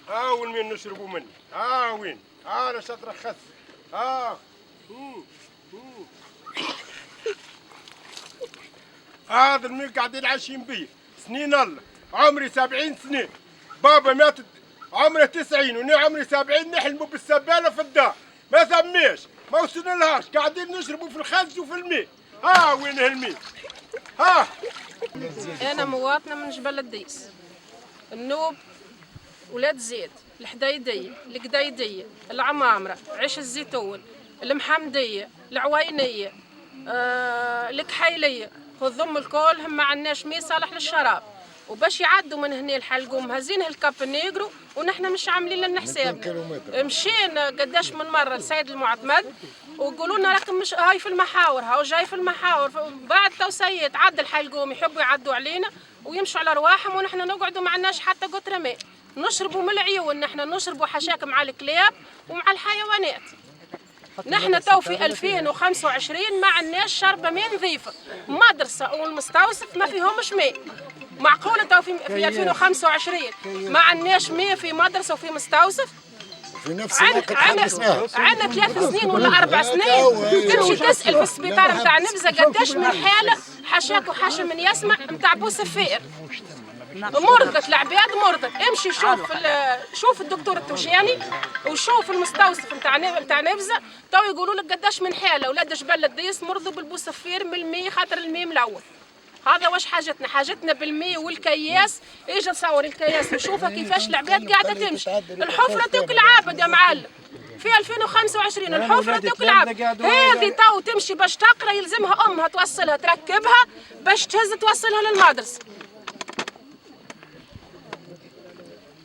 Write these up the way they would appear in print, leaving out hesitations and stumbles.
وين من نشربوا منه وين انا شاطر خس هذا المي قاعدين عايشين بيه سنين الله. عمري 70 سنة، بابا مات عمره 90 وانا عمري 70، نحلموا بالسبالة في الدار ما ثميش، ما وصلنالهاش، قاعدين نشربوا في الخز وفي المي. وين هالمي؟ أنا مواطنة من جبل الديس، النوب، ولاد زيد، الحديدية، القديدية، العمامرة، عيش الزيتون، المحمدية، العوينية، الكحيلية، خذهم الكل هم ما عندناش مي صالح للشراب، وباش يعدوا من هنا الحلقوا مهزين هالكاب النيجرو ونحن مش عاملين لنا حساب. مشينا قداش من مرة لسيد المعتمد ويقولوا لنا راكم مش هاي في المحاور، هاو جاي في المحاور. بعد توسية عدى الحلقوم يحبوا يعدوا علينا ويمشوا على رواحهم ونحن نقعدوا ما عندناش حتى قطرة ماء، نشربوا من العيون، نحن نشربوا حشاك مع الكلاب ومع الحيوانات. نحن تو في 2025 ما عندناش شربة ماء نظيفة، مدرسة والمستوصف ما فيهمش ماء. معقولة تو في 2025 ما عندناش ماء في مدرسة وفي مستوصف؟ في نفس الوقت عندنا 3 سنين ولا 4 سنين تمشي تسأل في السبيطار نتاع نبزة قداش من حالة حشاك وحاشا من يسمع نتاع بوسفير. مرضت العباد، مرضت. امشي شوف الدكتور التوشياني وشوف المستوصف نتاع نبزه، تو يقولوا لك قداش من حاله ولاد جبل الديس مرضوا بالبوسفير من المي خاطر المي ملون. هذا واش حاجتنا بالمي والكياس. اجي تصور الكياس وشوفها كيفاش العباد قاعده تمشي. الحفره توكل عابد يا معلم في 2025 الحفره توكل عابد. هذه تو تمشي باش تقرا يلزمها امها توصلها تركبها باش تهز توصلها للمدرسه.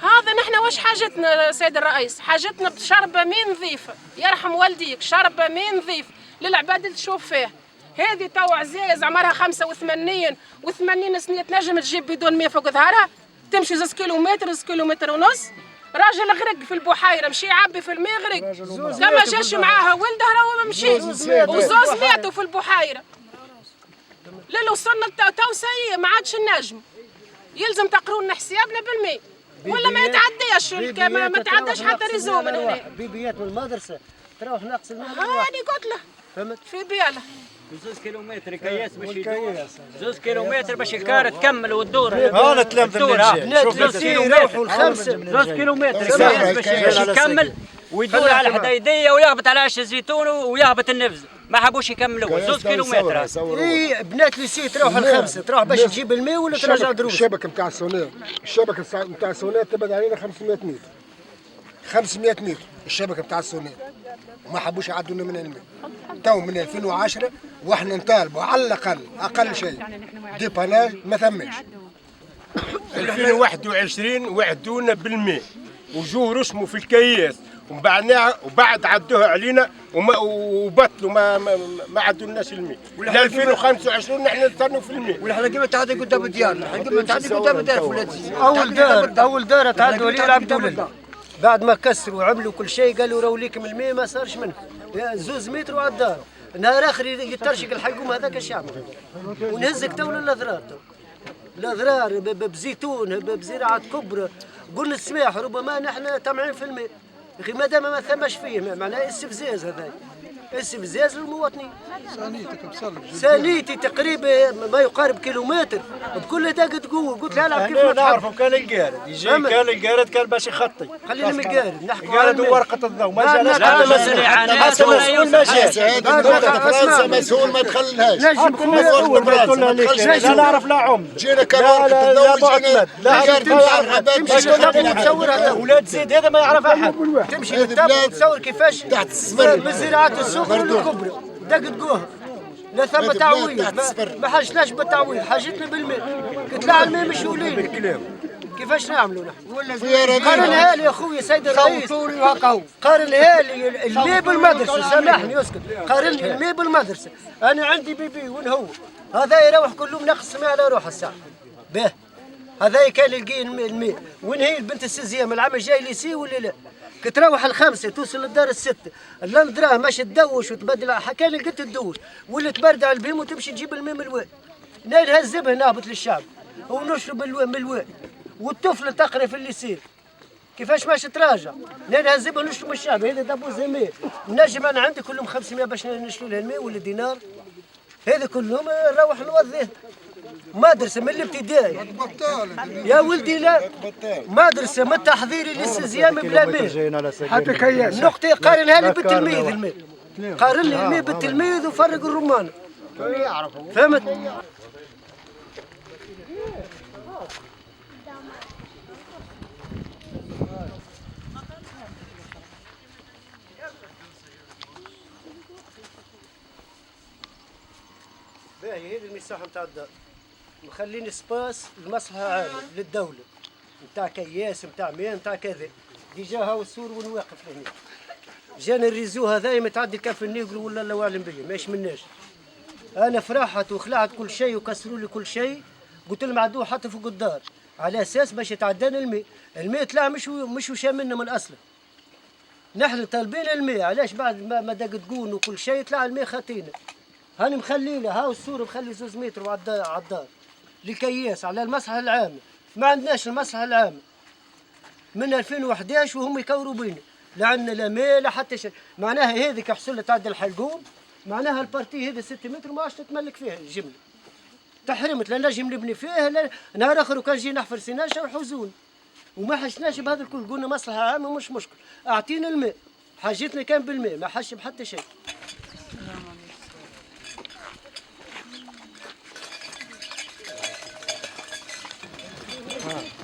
هذا نحن واش حاجتنا سيد الرئيس؟ حاجتنا بشربة ماء نظيفة، يرحم والديك، شربة ماء نظيف للعباد اللي تشوف فيه. هذه تو عزاز عمرها 85 سنة تنجم تجيب بدون ماء فوق ظهرها، تمشي 2 كيلومتر 2 كيلومتر ونص. راجل غرق في البحيرة مشي يعبي في الماء غرق، لما جاش معاها ولده راهو مشي وزوز ماتوا في البحيرة. للي وصلنا توسية ما عادش النجم، يلزم تقروا لنا حسابنا بالماء ولا ما يتعداش ما تعداش حتى ريزو من هنا. بيبيات من المدرسة تروح ناقص الماء. هاني قلت له فهمت في بياله 2 كيلومتر كياس باش يدور 2 كيلومتر باش الكار تكمل وتدور. انا تلامذة من 2 كيلومتر 2 كيلومتر كياس باش يكمل ويدور على الحديديه ويهبط على عش الزيتون ويهبط النفز. ما حبوش يكملوا 2 كيلومتر. اي بنات لي تروح ال5 تروح باش تجيب الماء ولا ترجع دروس. الشبكه نتاع السونير، الشبكه نتاع السونير تبعد علينا 500 متر 500 متر الشبكه نتاع السونير، وما حبوش يعدونا من الماء. تو من 2010 واحنا نطالبوا على الاقل اقل شيء ديباناج ما ثماش. 2021 وعدونا بالماء وجوه رسموا في الكياس وبعد عدوها علينا وبطلوا ما عدولناش الماء. ل 2025 نحن نستنوا في الماء. والحلقه تعدي قدام ديارنا، الحلقه تعدي قدام دار فلان. اول دار تعدوا لي العبدوا لنا. بعد ما كسروا وعملوا كل شيء قالوا راهو ليكم الماء ما صارش منه 2 متر على الدار. نهار اخر يترشق الحلقوم هذاك اش يعمل؟ ونهزك تو للاضرار، الاضرار بزيتون بزراعه كبرى. قلنا السماح ربما نحن طمعين في الماء يا اخي، ما دام ما ثماش فيه معناه استفزاز. هذا استفزاز للمواطنين. ثانيتي تقريبا ما يقارب كيلومتر بكل دقة قوة. قلت لها لا كيف ما نعرفوا كان القارد يجي، كان القارد كان باش يخطي. خلينا من القارد نحكوا القارد وورقة الضوء ما جاش. حتى مسؤول ما جاش. هذه فرنسا مسؤول ما تخليناش. لا نعرف لا عم جينا كان ورقة الضوء جينا لا ولاد زيد هذا ما يعرف احد. تمشي للتاب تصور كيفاش تحت الصفر بالزراعات السخن الكبرى دقة قوها. لا ثم تعويض ما حاجناش بالتعويض، حاجتنا بالماء. قلت لها الماء مشغولين كيفاش نعملوا نحن؟ قارنها لي يا خويا سيد الرئيس، قارنها لي الماء بالمدرسه. سامحني اسكت، قارن لي الماء بالمدرسه. انا عندي بيبي وين هو؟ هذا يروح كل يوم نقص ماء على روح الساعه. باه هذا كان يلقي الماء. وين هي البنت السزيه من العام الجاي اللي سي ولا لا؟ كتروح ال5 توصل للدار ال6 لا ندراه ماشي تدوش وتبدل حكايه قلت تدوش ولا تبردع البهم وتمشي تجيب الماء من الواد. نهزبها نهبط للشعب ونشرب من الواد والطفل تقرا في اللي يصير. كيفاش ماشي تراجع؟ لانها زبا نشرب الشعب هذا دابوز الماء نجم انا عندي كلهم 500 باش نشري لها الماء ولا دينار هذا كلهم نروح نوظف مدرسه من الابتدائي يا ولدي لا مدرسه من التحضيري للاستزيام بلا ماء حتى كياس نقطه قارنها لي بالتلميذ الماء قارن لي الماء بالتلميذ وفرق الرمان فهمت؟ باهي هذه المساحه نتاع الدار مخلين سباس لمصلحه عامه للدوله نتاع كياس نتاع ماء نتاع كذا ديجا هاو السور ونواقف هنا جانا الريزو هذايا متعدي كافني يقولوا ولا الله اعلم به ماش مناش انا فرحت وخلعت كل شيء وكسروا لي كل شيء قلت لهم عدوه حتى فوق الدار على اساس باش يتعدانا الماء الماء طلع مش شاملنا من اصله نحن طالبين الماء علاش بعد ما دقدقون وكل شيء طلع الماء خاطينا هاني مخلينا هاو السور مخلي 2 متر على الدار للكياس على المصلحه العامه ما عندناش المصلحه العامه من 2011 وهم يكوروا بينا لا عندنا لا ماء لا حتى شيء معناها هذيك حصل تعدى الحلقوم معناها البارتي هذا 6 متر ما عادش تتملك فيها الجمله تحرمت لا نجم نبني فيه لا نهار اخر وكان جي نحفر سناشه وحزون وما حشناش بهذا الكل قلنا مصلحه عامه مش مشكل اعطينا الماء حاجتنا كان بالماء ما حش بحتى شيء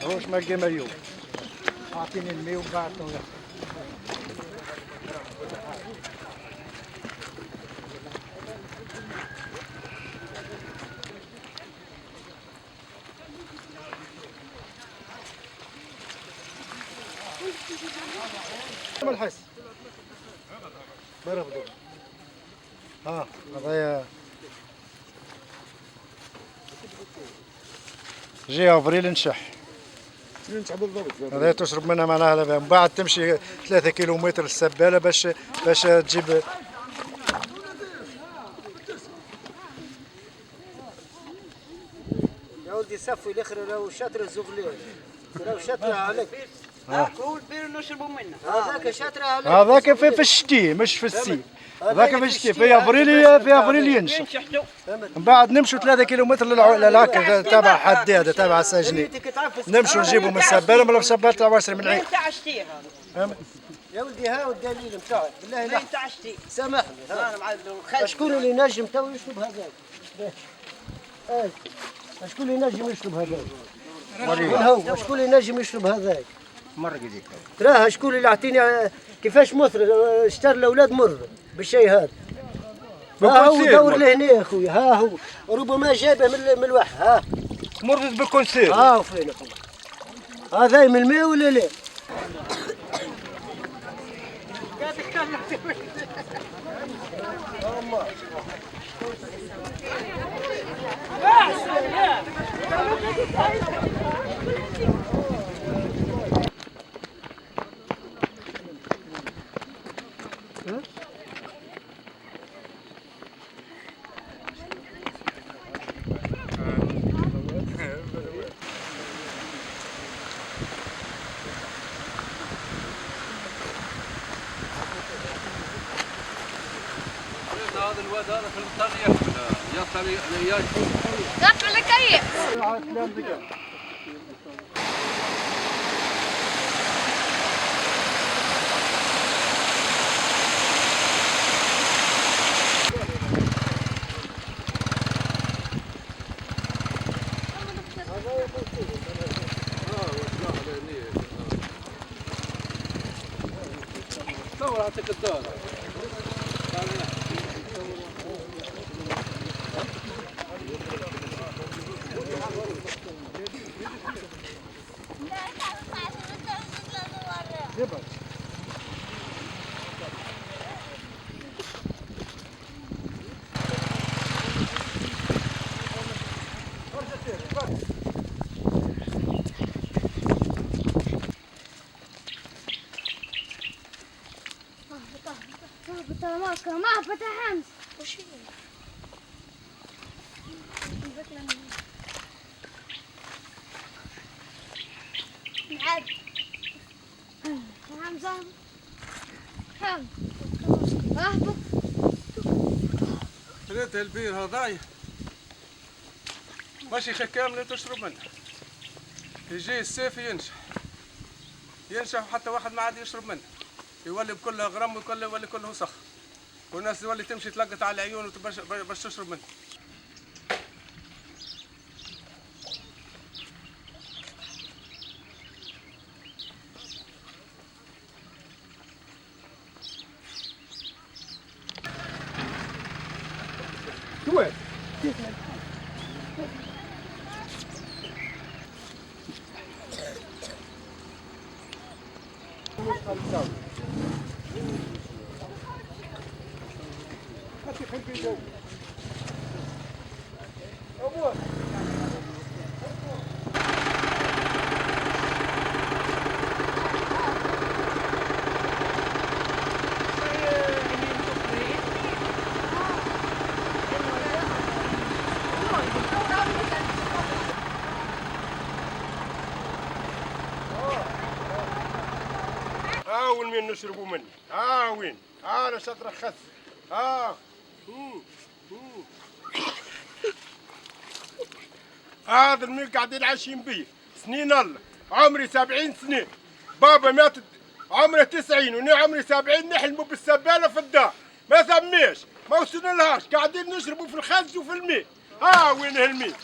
روش ما قيمة اليوم أعطيني الماء وبعد ما الحس برفضوا هذايا جي افريل نشح هذا تشرب منها معناها لبن من بعد تمشي 3 كيلومتر السباله باش تجيب يا ولدي صفي الاخر راهو شاطر الزغلول راهو شاطر عليك كول بير نشربوا منه هذاك شاطر عليك هذاك في الشتي مش في الصيف هذاك في الشتي في افريل ينشح من بعد نمشوا 3 كيلومتر للعكا تابع حداد تابع ساجني نمشوا نجيبوا من السباله من السباله تاع واسر من عين تاع شتي هذا يا ولدي هاو الدليل نتاعك بالله لا تاع شتي سامحني انا معلم شكون اللي نجم تو يشرب هذاك شكون اللي نجم يشرب هذاك هو شكون اللي نجم يشرب هذاك مر قديك تراها شكون اللي اعطيني كيفاش مثر اشترى الاولاد مر بالشيء هذا ها هو دور لهنا يا اخويا ها هو ربما جابه من الواحد ها مرت بالكونسير ها هو فين اخويا هذا من الماء ولا لا؟ هذا الواد هذا في المطر يطلع قطع الكيف دور اعطيك الدور ما فتح امس وش معاد زهر حام اهبط شريت البير هذايا ماشي كامل تشرب منه، يجي السيف ينشف حتى واحد ما عاد يشرب منه، يولي بكله غرم ويولي كله وسخ، والناس تولي تمشي تلقط على العيون باش تشرب منه. وين؟ وين مين نشربوا منه؟ وين؟ انا شطرة خس. هذا المين قاعدين عايشين بيه سنين الله، عمري 70 سنة، بابا مات عمره 90 وانا عمري 70، نحلموا بالسبالة في الدار، ما ثميش، ما وصلنا لهاش، قاعدين نشربوا في الخز وفي الماء. وين هالماء؟